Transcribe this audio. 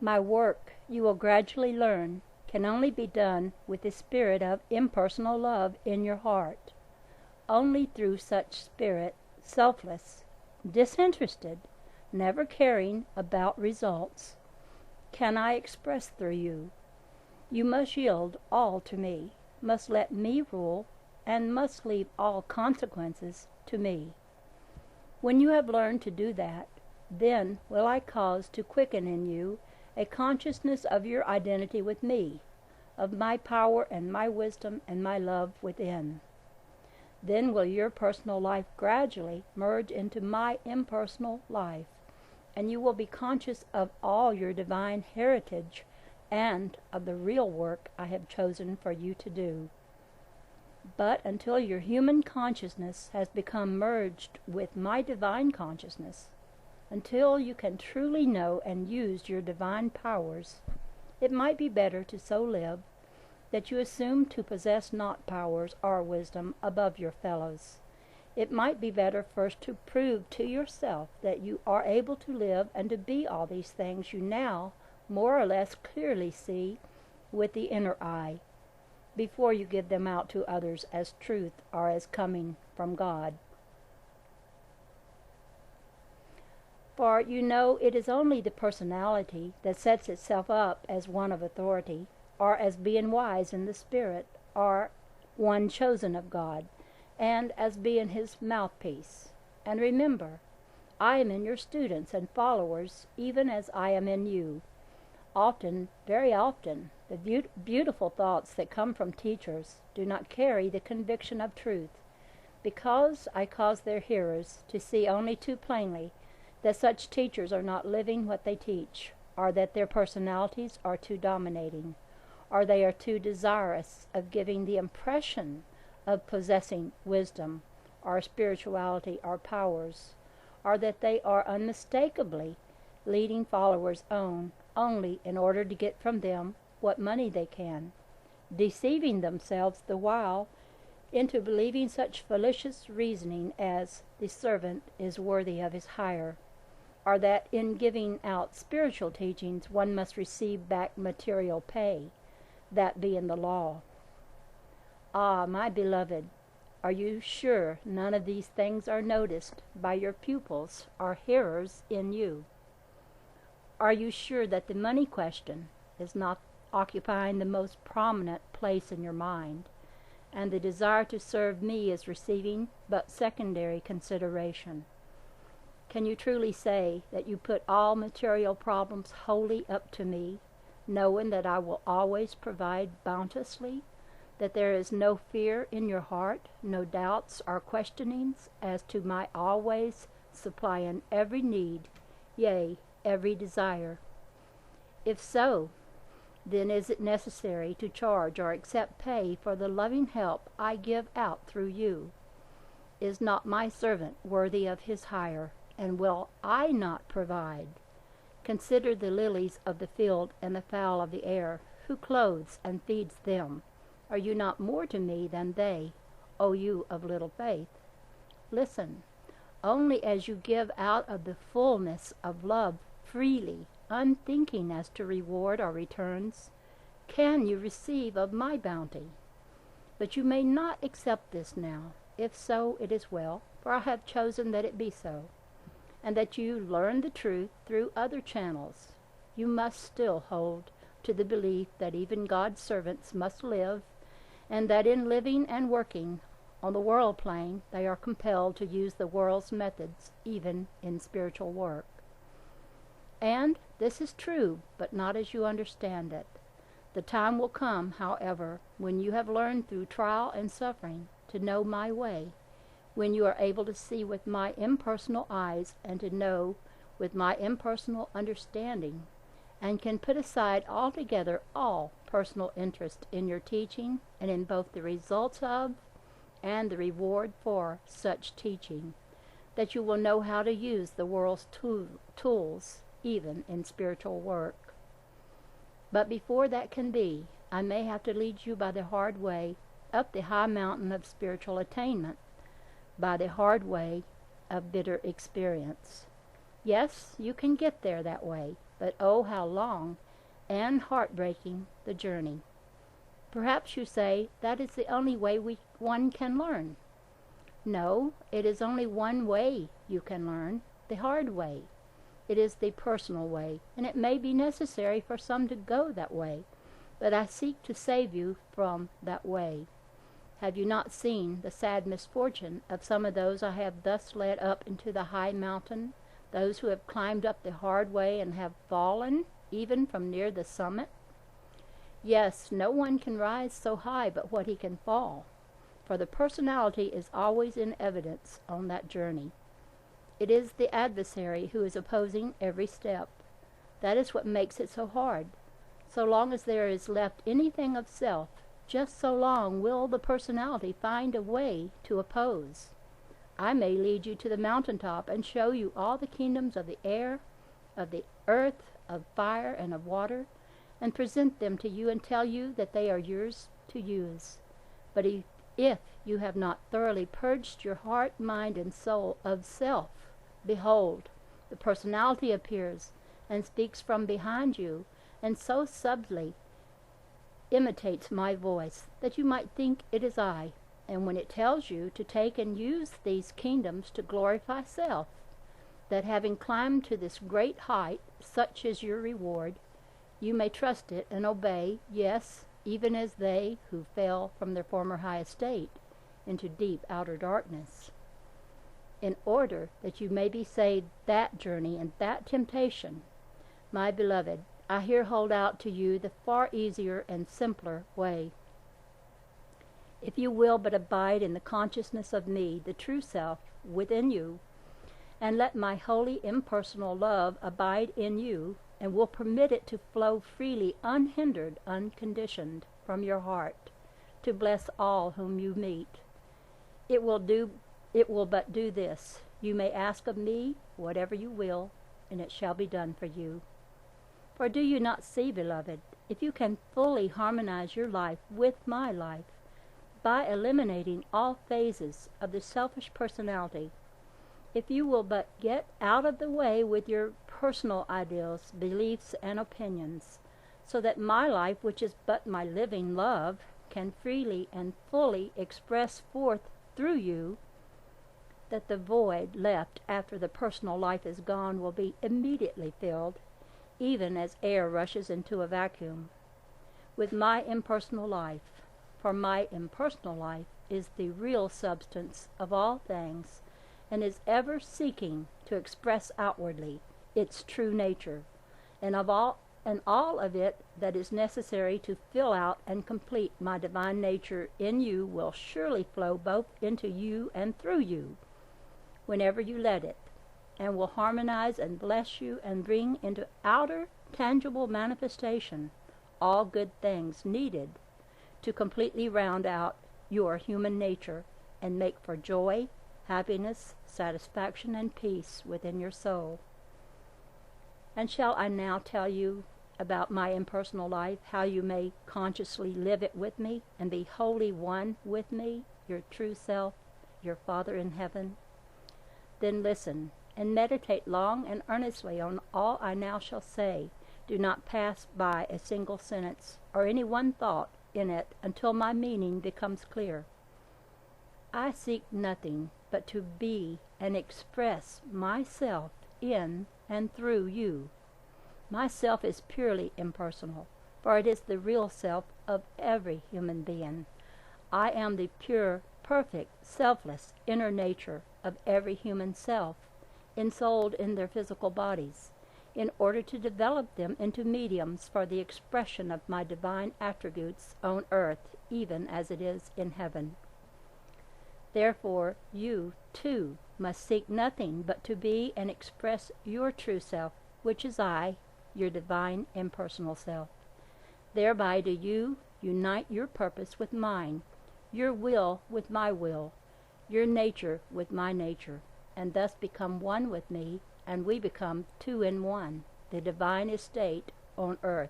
My work, you will gradually learn, can only be done with the spirit of impersonal love in your heart. Only through such spirit, selfless, disinterested, never caring about results, can I express through you. You must yield all to me, must let me rule, and must leave all consequences to me. When you have learned to do that, then will I cause to quicken in you a consciousness of your identity with me, of my power and my wisdom and my love within. Then will your personal life gradually merge into my impersonal life, and you will be conscious of all your divine heritage and of the real work I have chosen for you to do. But until your human consciousness has become merged with my divine consciousness, until you can truly know and use your divine powers, it might be better to so live that you assume to possess not powers or wisdom above your fellows. It might be better first to prove to yourself that you are able to live and to be all these things you now more or less clearly see with the inner eye, before you give them out to others as truth or as coming from God. For you know it is only the personality that sets itself up as one of authority, or as being wise in the Spirit, or one chosen of God, and as being his mouthpiece. And remember, I am in your students and followers, even as I am in you. Often, very often, the beautiful thoughts that come from teachers do not carry the conviction of truth, because I cause their hearers to see only too plainly that such teachers are not living what they teach, or that their personalities are too dominating, or they are too desirous of giving the impression of possessing wisdom, or spirituality, or powers, or that they are unmistakably leading followers on only in order to get from them what money they can, deceiving themselves the while into believing such fallacious reasoning as the servant is worthy of his hire, or that in giving out spiritual teachings one must receive back material pay, that being the law. Ah, my beloved, are you sure none of these things are noticed by your pupils or hearers in you? Are you sure that the money question is not occupying the most prominent place in your mind, and the desire to serve me is receiving but secondary consideration? Can you truly say that you put all material problems wholly up to me, knowing that I will always provide bounteously, that there is no fear in your heart, no doubts or questionings as to my always supplying every need, yea, every desire? If so, then is it necessary to charge or accept pay for the loving help I give out through you? Is not my servant worthy of his hire, and will I not provide? Consider the lilies of the field and the fowl of the air, who clothes and feeds them. Are you not more to me than they, O you of little faith? Listen, only as you give out of the fullness of love freely, unthinking as to reward or returns, can you receive of my bounty. But you may not accept this now. If so, it is well, for I have chosen that it be so, and that you learn the truth through other channels. You must still hold to the belief that even God's servants must live, and that in living and working on the world plane they are compelled to use the world's methods, even in spiritual work. And this is true, but not as you understand it. The time will come, however, when you have learned through trial and suffering to know my way, when you are able to see with my impersonal eyes and to know with my impersonal understanding, and can put aside altogether all personal interest in your teaching and in both the results of and the reward for such teaching, that you will know how to use the world's tools, even in spiritual work. But before that can be, I may have to lead you by the hard way up the high mountain of spiritual attainment, by the hard way of bitter experience. Yes, you can get there that way, but oh, how long and heartbreaking the journey. Perhaps you say that is the only way one can learn. No, it is only one way you can learn, the hard way. It is the personal way, and it may be necessary for some to go that way, but I seek to save you from that way. Have you not seen the sad misfortune of some of those I have thus led up into the high mountain, those who have climbed up the hard way and have fallen, even from near the summit? Yes, no one can rise so high but what he can fall, for the personality is always in evidence on that journey. It is the adversary who is opposing every step. That is what makes it so hard. So long as there is left anything of self, just so long will the personality find a way to oppose. I may lead you to the mountaintop and show you all the kingdoms of the air, of the earth, of fire, and of water, and present them to you and tell you that they are yours to use. But if you have not thoroughly purged your heart, mind, and soul of self, behold, the personality appears and speaks from behind you, and so subtly imitates my voice that you might think it is I. And when it tells you to take and use these kingdoms to glorify self, that having climbed to this great height, such is your reward, you may trust it and obey, yes, even as they who fell from their former high estate into deep outer darkness. In order that you may be saved that journey and that temptation, my beloved, I here hold out to you the far easier and simpler way. If you will but abide in the consciousness of me, the true self, within you, and let my holy impersonal love abide in you, and will permit it to flow freely, unhindered, unconditioned, from your heart, to bless all whom you meet. It will but do this. You may ask of me whatever you will, and it shall be done for you. For do you not see, beloved, if you can fully harmonize your life with my life, by eliminating all phases of the selfish personality, if you will but get out of the way with your personal ideals, beliefs, and opinions, so that my life, which is but my living love, can freely and fully express forth through you, that the void left after the personal life is gone will be immediately filled, even as air rushes into a vacuum, with my impersonal life. For my impersonal life is the real substance of all things, and is ever seeking to express outwardly its true nature, and all of it that is necessary to fill out and complete my divine nature in you will surely flow both into you and through you, whenever you let it, and will harmonize and bless you and bring into outer tangible manifestation all good things needed to completely round out your human nature and make for joy, happiness, satisfaction, and peace within your soul. And shall I now tell you about my impersonal life, how you may consciously live it with me and be wholly one with me, your true self, your Father in heaven? Then listen and meditate long and earnestly on all I now shall say. Do not pass by a single sentence or any one thought in it until my meaning becomes clear. I seek nothing but to be and express myself in and through you. Myself is purely impersonal, for it is the real self of every human being. I am the pure, perfect, selfless inner nature of every human self, ensouled in their physical bodies, in order to develop them into mediums for the expression of my divine attributes on earth, even as it is in heaven. Therefore, you, too, must seek nothing but to be and express your true self, which is I, your divine impersonal self. Thereby do you unite your purpose with mine, your will with my will, your nature with my nature, and thus become one with me, and we become two in one, the divine estate on earth.